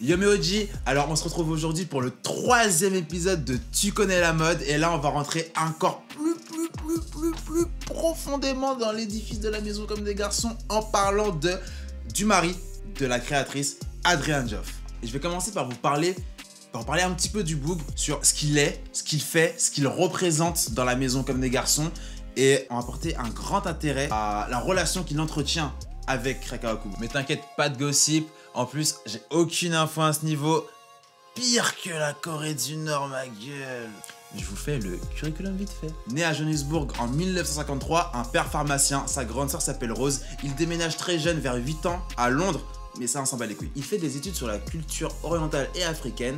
Yo mes OG, alors on se retrouve aujourd'hui pour le 3e épisode de Tu connais la mode et là on va rentrer encore plus profondément dans l'édifice de la maison comme des garçons en parlant du mari de la créatrice Adrian Joff. Et je vais commencer par vous parler un petit peu du Boog sur ce qu'il est, ce qu'il fait, ce qu'il représente dans la maison comme des garçons et on va porter un grand intérêt à la relation qu'il entretient avec Reka Akubo. Mais t'inquiète, pas de gossip. En plus, j'ai aucune info à ce niveau. Pire que la Corée du Nord, ma gueule. Je vous fais le curriculum vite fait. Né à Johannesburg en 1953, un père pharmacien, sa grande sœur s'appelle Rose. Il déménage très jeune, vers 8 ans, à Londres, mais ça on s'en bat les couilles. Il fait des études sur la culture orientale et africaine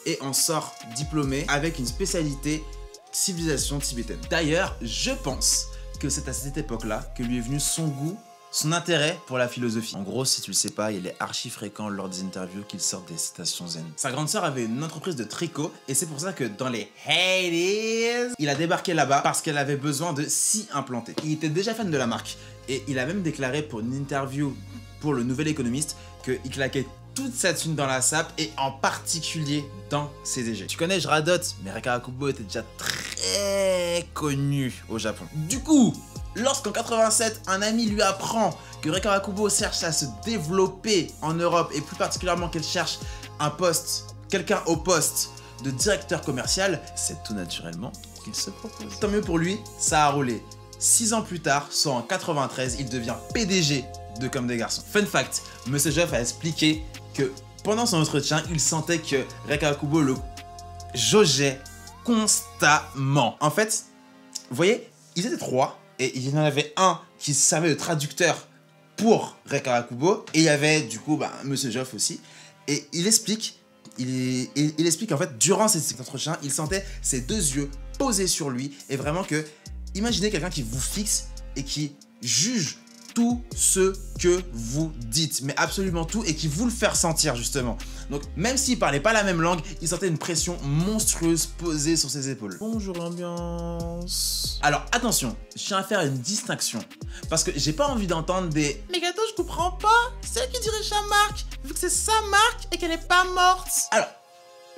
et en sort diplômé avec une spécialité civilisation tibétaine. D'ailleurs, je pense que c'est à cette époque-là que lui est venu son goût, son intérêt pour la philosophie. En gros, si tu le sais pas, il est archi fréquent lors des interviews qu'il sort des citations zen. Sa grande sœur avait une entreprise de tricot et c'est pour ça que dans les 80s, il a débarqué là-bas parce qu'elle avait besoin de s'y implanter. Il était déjà fan de la marque et il a même déclaré pour une interview pour le Nouvel Économiste qu'il claquait toute sa thune dans la sape et en particulier dans ses égées. Tu connais, je radote, mais Reka Akubo était déjà très connu au Japon. Du coup, lorsqu'en 87, un ami lui apprend que Reka Akubo cherche à se développer en Europe et plus particulièrement qu'elle cherche quelqu'un au poste de directeur commercial, c'est tout naturellement qu'il se propose. Tant mieux pour lui, ça a roulé. 6 ans plus tard, soit en 93, il devient PDG de Comme des Garçons. Fun fact, Monsieur Joff a expliqué que pendant son entretien, il sentait que Reka Akubo le jaugeait constamment. En fait, vous voyez, ils étaient 3. Et il y en avait un qui servait de traducteur pour Reka Akubo. Et il y avait du coup Monsieur Joff aussi. Et il explique en fait, durant cet entretien, il sentait ses 2 yeux posés sur lui. Et vraiment que, imaginez quelqu'un qui vous fixe et qui juge tout ce que vous dites, mais absolument tout, et qui vous le fait ressentir justement. Donc même s'il parlait pas la même langue, il sentait une pression monstrueuse posée sur ses épaules. Bonjour ambiance. Alors attention, je tiens à faire une distinction, parce que j'ai pas envie d'entendre des « Mais gâteau, je comprends pas, c'est elle qui dirige sa marque, vu que c'est sa marque et qu'elle est pas morte ». Alors,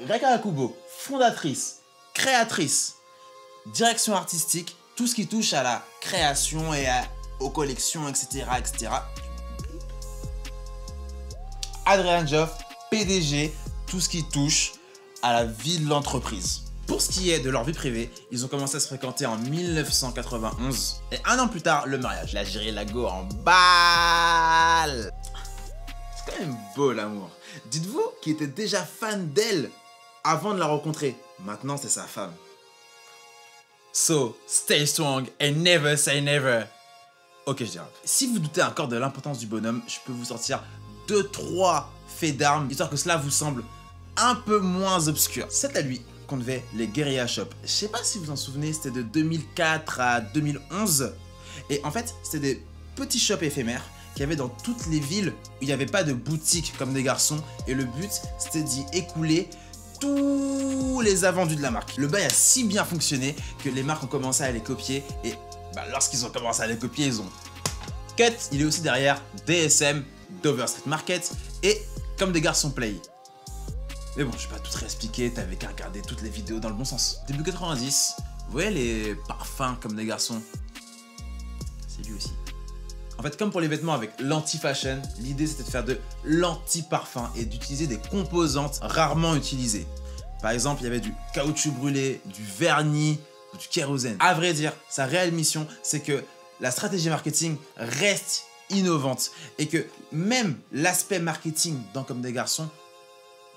Reka Akubo, fondatrice, créatrice, direction artistique, tout ce qui touche à la création et aux collections, etc. Adrian Joff, PDG, tout ce qui touche à la vie de l'entreprise. Pour ce qui est de leur vie privée, ils ont commencé à se fréquenter en 1991 et 1 an plus tard, le mariage. La gérée la go en balle. C'est quand même beau l'amour. Dites-vous qu'il était déjà fan d'elle avant de la rencontrer. Maintenant, c'est sa femme. So, stay strong and never say never. Ok, je dirais. Si vous doutez encore de l'importance du bonhomme, je peux vous sortir 2-3 faits d'armes, histoire que cela vous semble un peu moins obscur. C'est à lui qu'on devait les Guerilla Shop. Je sais pas si vous en souvenez, c'était de 2004 à 2011. Et en fait, c'était des petits shops éphémères qu'il y avait dans toutes les villes où il n'y avait pas de boutique comme des garçons. Et le but, c'était d'y écouler tous les invendus de la marque. Le bail a si bien fonctionné que les marques ont commencé à les copier et lorsqu'ils ont commencé à les copier, ils ont cut. Il est aussi derrière DSM, Dover Street Market et Comme des Garçons Play. Mais bon, je vais pas tout réexpliquer, t'avais qu'à regarder toutes les vidéos dans le bon sens. Début 90, vous voyez les parfums Comme des Garçons? C'est lui aussi. En fait, comme pour les vêtements avec l'anti-fashion, l'idée c'était de faire de l'anti-parfum et d'utiliser des composantes rarement utilisées. Par exemple, il y avait du caoutchouc brûlé, du vernis, du kérosène. À vrai dire, sa réelle mission, c'est que la stratégie marketing reste innovante et que même l'aspect marketing dans Comme des Garçons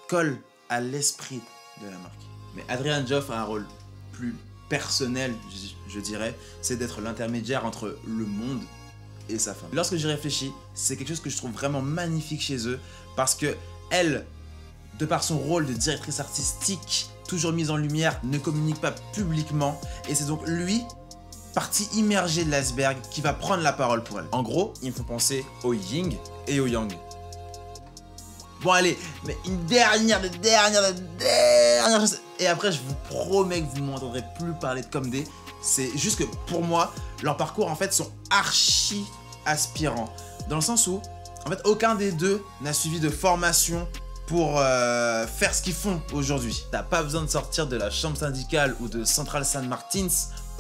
colle à l'esprit de la marque. Mais Adrian Joff a un rôle plus personnel, je dirais, c'est d'être l'intermédiaire entre le monde et sa femme. Lorsque j'y réfléchis, c'est quelque chose que je trouve vraiment magnifique chez eux parce que elle, de par son rôle de directrice artistique, toujours mise en lumière, ne communique pas publiquement et c'est donc lui, partie immergée de l'iceberg, qui va prendre la parole pour elle. En gros, il me faut penser au yin et au yang. Bon allez, mais une dernière chose, et après je vous promets que vous ne m'entendrez plus parler de Comme des. C'est juste que pour moi, leurs parcours en fait sont archi aspirants. Dans le sens où, en fait, aucun des deux n'a suivi de formation pour faire ce qu'ils font aujourd'hui. T'as pas besoin de sortir de la chambre syndicale ou de Central Saint Martins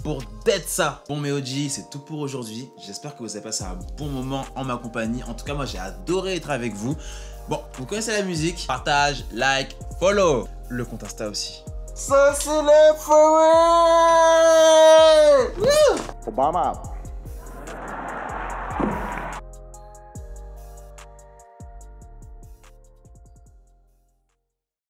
pour d'être ça. Bon mes OG, c'est tout pour aujourd'hui. J'espère que vous avez passé un bon moment en ma compagnie. En tout cas, moi j'ai adoré être avec vous. Bon, vous connaissez la musique. Partage, like, follow. Le compte Insta aussi. Ça c'est la forêt. Obama.